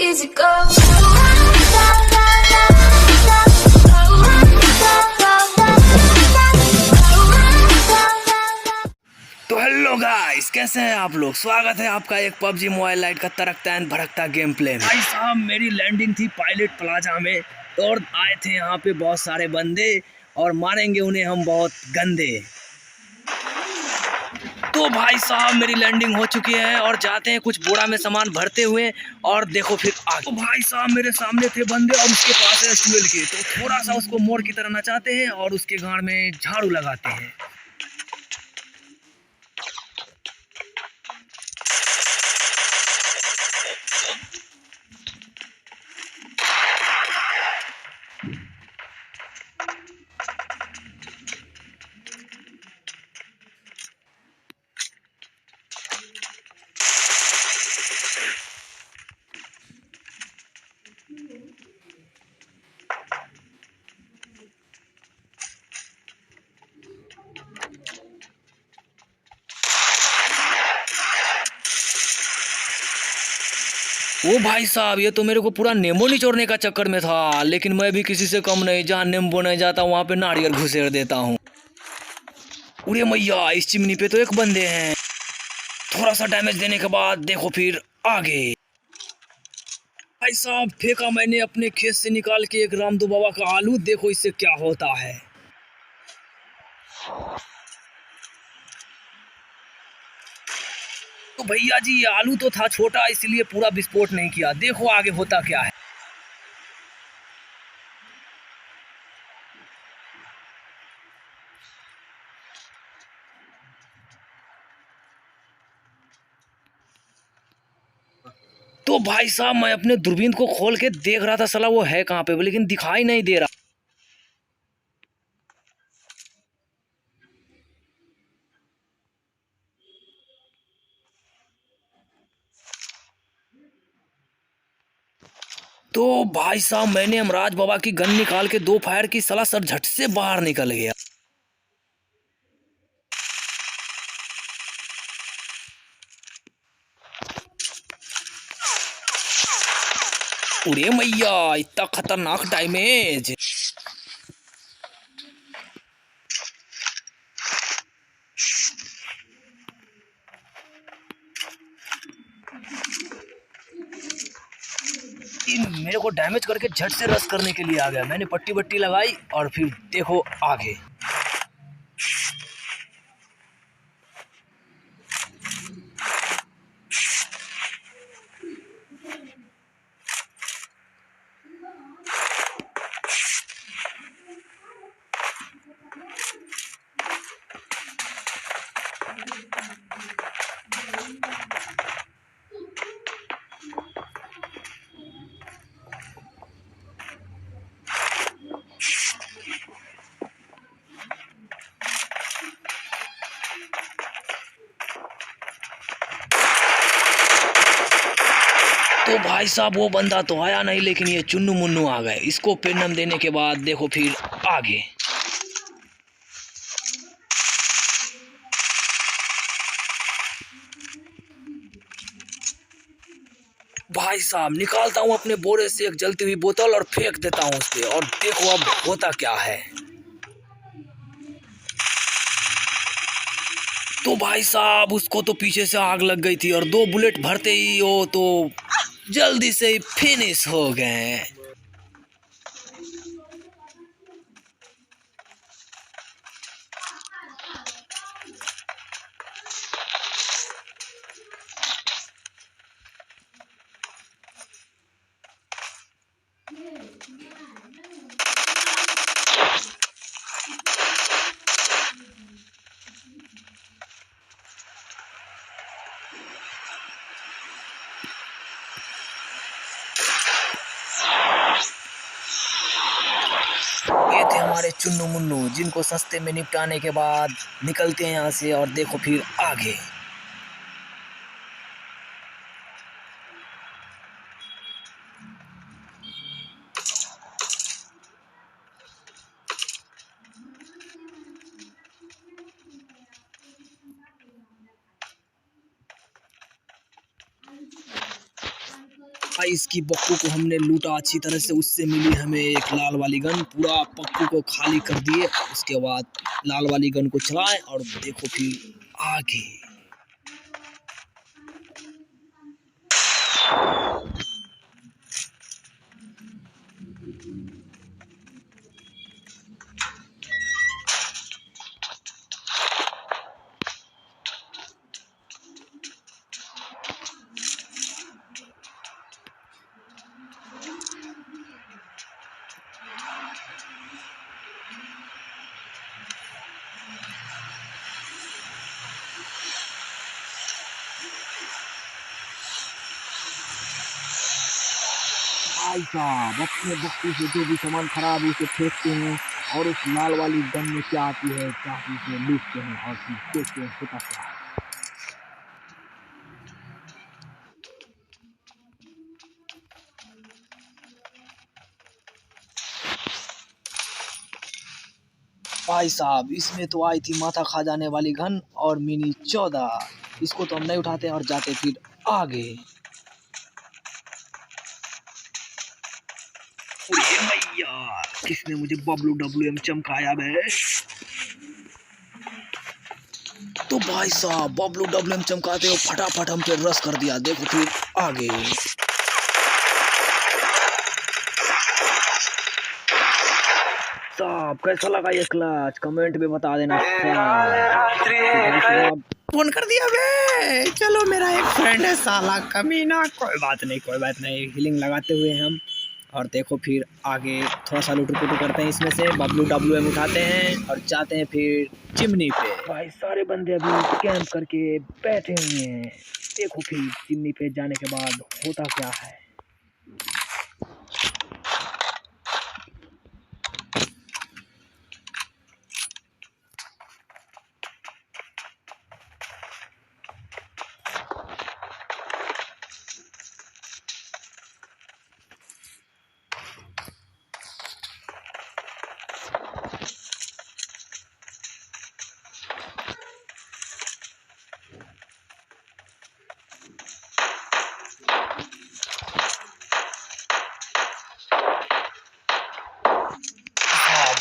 easy go. तो hello guys, कैसे हैं आप लोग। स्वागत है आपका एक पबजी मोबाइल लाइट का तरकता एंड भड़कता गेम प्ले में। भाई साहब, मेरी लैंडिंग थी पायलट प्लाजा में और आए थे यहाँ पे बहुत सारे बंदे और मारेंगे उन्हें हम बहुत गंदे। तो भाई साहब, मेरी लैंडिंग हो चुकी है और जाते हैं कुछ बोरा में सामान भरते हुए और देखो फिर आगे। तो भाई साहब, मेरे सामने थे बंदे और उसके पास है ट्यूबवेल के, तो थोड़ा सा उसको मोड़ की तरह नचाते हैं और उसके गाड़ में झाड़ू लगाते हैं। ओ भाई साहब, ये तो मेरे को पूरा नींबू निचोड़ने का चक्कर में था, लेकिन मैं भी किसी से कम नहीं। जहाँ नींबू नहीं जाता वहाँ पे नारियल घुसेड़ देता हूँ। उरे मैया, इस चिमनी पे तो एक बंदे हैं। थोड़ा सा डैमेज देने के बाद देखो फिर आगे। भाई साहब, फेंका मैंने अपने खेत से निकाल के एक रामदू बाबा का आलू। देखो इससे क्या होता है। तो भैया जी, ये आलू तो था छोटा, इसलिए पूरा विस्फोट नहीं किया। देखो आगे होता क्या है। तो भाई साहब, मैं अपने दूरबीन को खोल के देख रहा था, साला वो है कहाँ पे, लेकिन दिखाई नहीं दे रहा। तो भाई साहब, मैंने अमराज बाबा की गन निकाल के 2 फायर की, साला सर झट से बाहर निकल गया। उरे मैया, इतना खतरनाक डैमेज। मेरे को डैमेज करके झट से रश करने के लिए आ गया। मैंने पट्टी बट्टी लगाई और फिर देखो आगे। तो भाई साहब, वो बंदा तो आया नहीं, लेकिन ये चुन्नू मुन्नू आ गए। इसको पेनम देने के बाद देखो फिर आगे। भाई साहब, निकालता हूँ अपने बोरे से एक जलती हुई बोतल और फेंक देता हूँ उस पे, और देखो अब होता क्या है। तो भाई साहब, उसको तो पीछे से आग लग गई थी और 2 बुलेट भरते ही वो तो जल्दी से ही फिनिश हो गए। ये थे हमारे चुन्नू मुन्नू, जिनको सस्ते में निपटाने के बाद निकलते हैं यहाँ से और देखो फिर आगे। भाई इसकी बक्कू को हमने लूटा अच्छी तरह से, उससे मिली हमें एक लाल वाली गन। पूरा पक्कू को खाली कर दिए, उसके बाद लाल वाली गन को चलाए और देखो फिर आगे। भाई साहब अपने बक्कू से जो भी सामान खराब है उसे फेंकते हैं और उस लाल वाली गन में क्या आती है क्या उसे लूटते हैं और फिर देखते हैं होता क्या है। भाई साहब इसमें तो आई थी माथा खा जाने वाली गन और मिनी 14। इसको तो हम नहीं उठाते और जाते फिर आगे। ये मैया किसने मुझे WWM चमकाया बे। तो भाई साहब WWM चमकाते हो फटाफट हम पे रस कर दिया। देखो फिर आगे। साहब कैसा लगा ये क्लच कमेंट में बता देना। फोन कर दिया बे। चलो मेरा एक फ्रेंड है साला कमीना। कोई बात नहीं हीलिंग लगाते हुए हम और देखो फिर आगे थोड़ा सा लुटू पुटू करते हैं। इसमें से WWM उठाते हैं और जाते हैं फिर चिमनी पे। भाई सारे बंदे अभी कैंप करके बैठे हुए हैं। देखो फिर चिमनी पे जाने के बाद होता क्या है।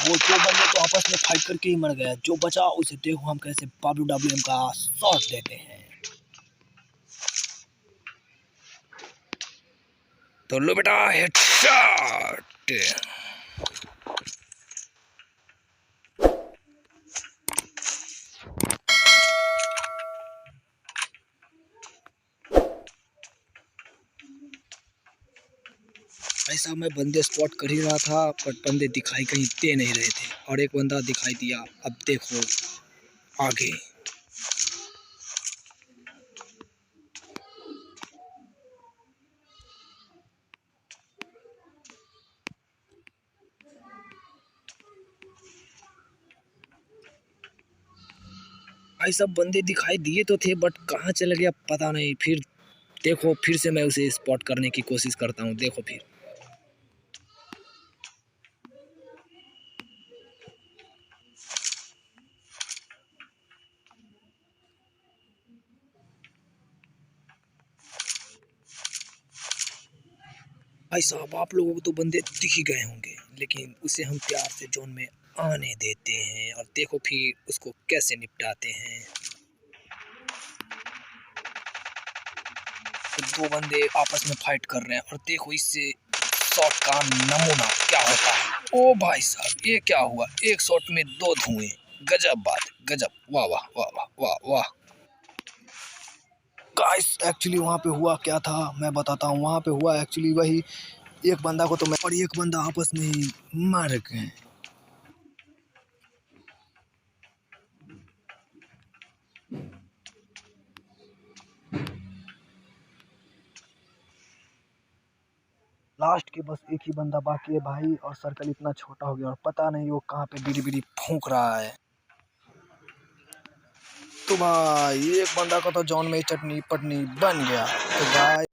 वो दो बंदे तो आपस में फाइट करके ही मर गया। जो बचा उसे देखो हम कैसे WWM का शॉट देते हैं। तो लो बेटा हेडशॉट। ऐसा मैं बंदे स्पॉट कर ही रहा था पर बंदे दिखाई कहीं दे नहीं रहे थे और एक बंदा दिखाई दिया। अब देखो आगे। भाई सब बंदे दिखाई दिए तो थे बट कहाँ चले गया पता नहीं। फिर देखो फिर से मैं उसे स्पॉट करने की कोशिश करता हूँ। देखो फिर भाई साहब आप लोगों को तो बंदे दिख ही गए होंगे लेकिन उसे हम प्यार से जोन में आने देते हैं और देखो फिर उसको कैसे निपटाते हैं। तो दो बंदे आपस में फाइट कर रहे हैं और देखो इससे शॉट का नमूना क्या होता है। ओ भाई साहब ये क्या हुआ, एक शॉट में दो धुएं। गजब बात, गजब, वाह वाह वाह वाह वाह वाह। गाइस एक्चुअली वहाँ पे हुआ क्या था मैं बताता हूँ। वहाँ पे हुआ एक्चुअली वही, एक बंदा को तो मैं और एक बंदा आपस में ही मार गए। लास्ट के बस एक ही बंदा बाकी है भाई और सर्कल इतना छोटा हो गया और पता नहीं वो कहाँ पे बीड़ी बीड़ी फूंक रहा है। तो भाई एक बंदा का तो जॉन में चटनी पटनी बन गया। तो भाई